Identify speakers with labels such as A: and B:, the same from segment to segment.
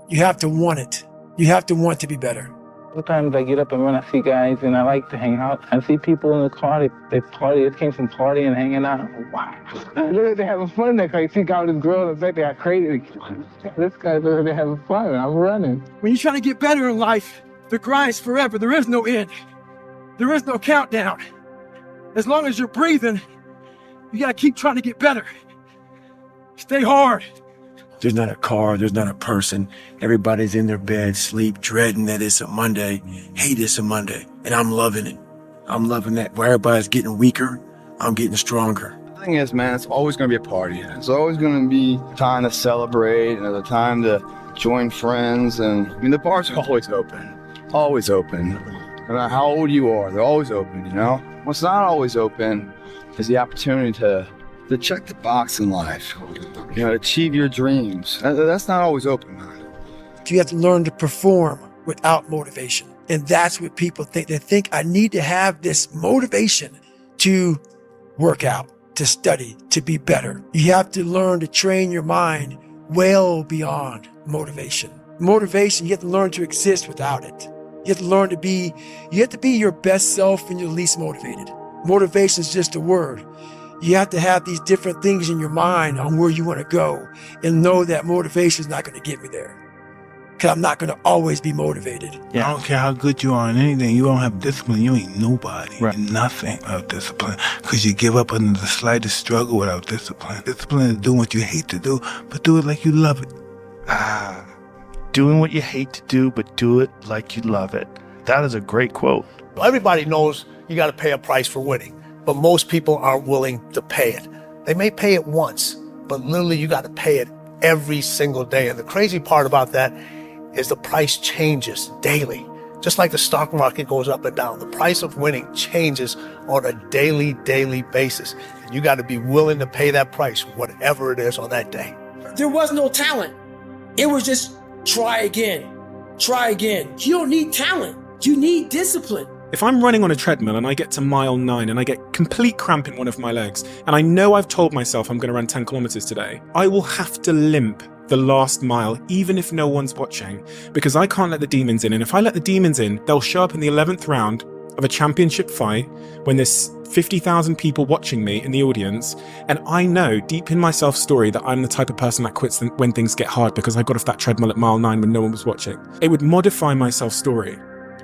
A: You have to want it. You have to want to be better.
B: Sometimes I get up and run, I see guys, and I like to hang out. I see people in the car, they party, they came from partying and hanging out. Wow. They're having fun there, because you see all these girls, in fact, they are crazy. This guy's over there having fun, I'm running.
A: When you're trying to get better in life, the grind's forever. There is no end. There is no countdown. As long as you're breathing, you gotta keep trying to get better. Stay hard. There's not a car, there's not a person. Everybody's in their bed, sleep, dreading that it's a Monday, hate it's a Monday, and I'm loving it. I'm loving that. Where everybody's getting weaker, I'm getting stronger.
C: The thing is, man, it's always going to be a party. It's always going to be time to celebrate and the time to join friends. And I mean, the bars are always open, always open. No matter how old you are, they're always open, you know? What's not always open is the opportunity to check the box in life, you know, achieve your dreams. That's not always open, man.
A: You have to learn to perform without motivation. And that's what people think. They think I need to have this motivation to work out, to study, to be better. You have to learn to train your mind well beyond motivation. Motivation, you have to learn to exist without it. You have to learn to be, you have to be your best self when you're least motivated. Motivation is just a word. You have to have these different things in your mind on where you want to go and know that motivation is not going to get me there. Because I'm not going to always be motivated.
D: Yeah. I don't care how good you are in anything. You don't have discipline. You ain't nobody. Right. Nothing without discipline. Because you give up under the slightest struggle without discipline. Discipline is doing what you hate to do, but do it like you love it.
E: Doing what you hate to do, but do it like you love it. That is a great quote.
F: Everybody knows you got to pay a price for winning, but most people aren't willing to pay it. They may pay it once, but literally you got to pay it every single day. And the crazy part about that is the price changes daily. Just like the stock market goes up and down, the price of winning changes on a daily basis. And you got to be willing to pay that price, whatever it is on that day.
A: There was no talent. It was just try again, try again. You don't need talent. You need discipline.
G: If I'm running on a treadmill and I get to mile 9 and I get complete cramp in one of my legs, and I know I've told myself I'm going to run 10 kilometers today, I will have to limp the last mile, even if no one's watching, because I can't let the demons in. And if I let the demons in, they'll show up in the 11th round of a championship fight when there's 50,000 people watching me in the audience. And I know deep in my self-story that I'm the type of person that quits when things get hard because I got off that treadmill at mile 9 when no one was watching. It would modify my self-story.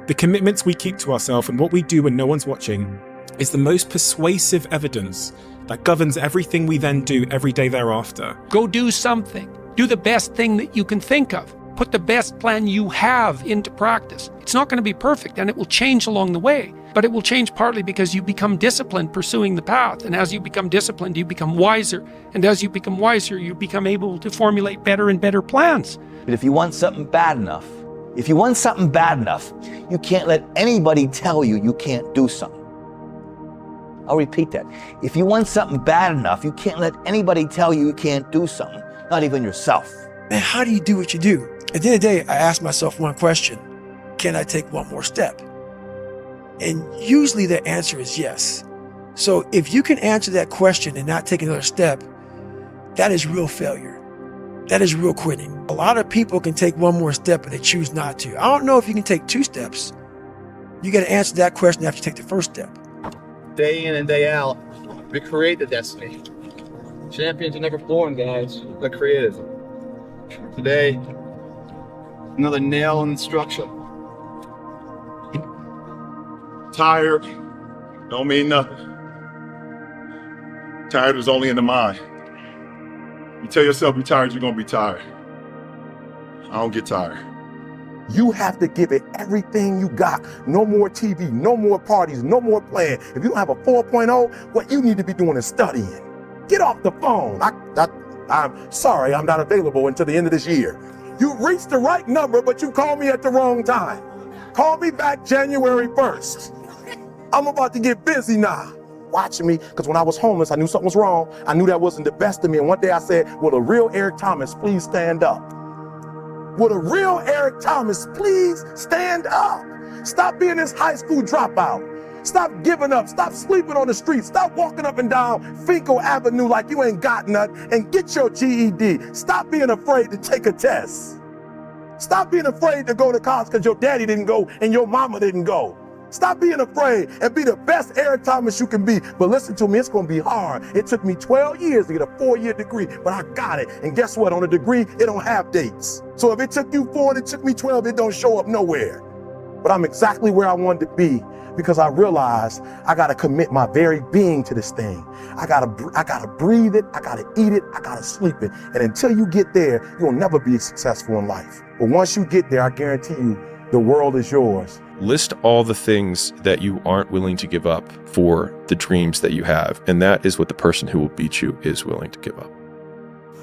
G: The commitments we keep to ourselves and what we do when no one's watching is the most persuasive evidence that governs everything we then do every day thereafter.
H: Go do something. Do the best thing that you can think of. Put the best plan you have into practice. It's not going to be perfect and it will change along the way, but it will change partly because you become disciplined pursuing the path. And as you become disciplined, you become wiser. And as you become wiser, you become able to formulate better and better plans.
I: But if you want something bad enough, you can't let anybody tell you you can't do something. I'll repeat that. If you want something bad enough, you can't let anybody tell you you can't do something, not even yourself.
A: Man, how do you do what you do? At the end of the day, I ask myself one question: can I take one more step? And usually the answer is yes. So if you can answer that question and not take another step, that is real failure. That is real quitting. A lot of people can take one more step, but they choose not to. I don't know if you can take 2 steps. You got to answer that question after you take the first step.
C: Day in and day out, we create the destiny. Champions are never born, guys. They're created. Today, another nail in the structure.
J: Tired don't mean nothing. Tired is only in the mind. You tell yourself you're tired, you're gonna be tired. I don't get tired.
K: You have to give it everything you got. No more TV, no more parties, no more playing. If you don't have a 4.0, what you need to be doing is studying. Get off the phone. I'm sorry, I'm not available until the end of this year. You reached the right number, but you called me at the wrong time. Call me back January 1st. I'm about to get busy now. Watching me, because when I was homeless, I knew something was wrong. I knew that wasn't the best of me. And one day I said, will a real Eric Thomas please stand up? Will a real Eric Thomas please stand up? Stop being this high school dropout. Stop giving up. Stop sleeping on the street. Stop walking up and down Finkel Avenue like you ain't got nothing, and get your GED. Stop being afraid to take a test. Stop being afraid to go to college because your daddy didn't go and your mama didn't go. Stop being afraid and be the best Eric Thomas you can be. But listen to me, it's gonna be hard. It took me 12 years to get a 4-year degree, but I got it. And guess what? On a degree, it don't have dates. So if it took you 4 and it took me 12, it don't show up nowhere. But I'm exactly where I wanted to be because I realized I gotta commit my very being to this thing. I gotta breathe it, I gotta eat it, I gotta sleep it. And until you get there, you'll never be successful in life. But once you get there, I guarantee you, the world is yours.
L: List all the things that you aren't willing to give up for the dreams that you have. And that is what the person who will beat you is willing to give up.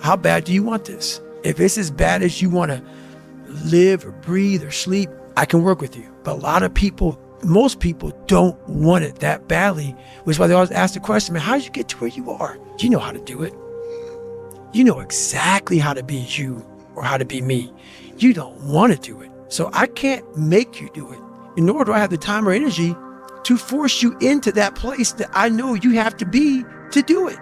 A: How bad do you want this? If it's as bad as you want to live or breathe or sleep, I can work with you. But a lot of people, most people don't want it that badly, which is why they always ask the question, man, how did you get to where you are? You know how to do it. You know exactly how to be you or how to be me. You don't want to do it. So I can't make you do it. Nor do I have the time or energy to force you into that place that I know you have to be to do it.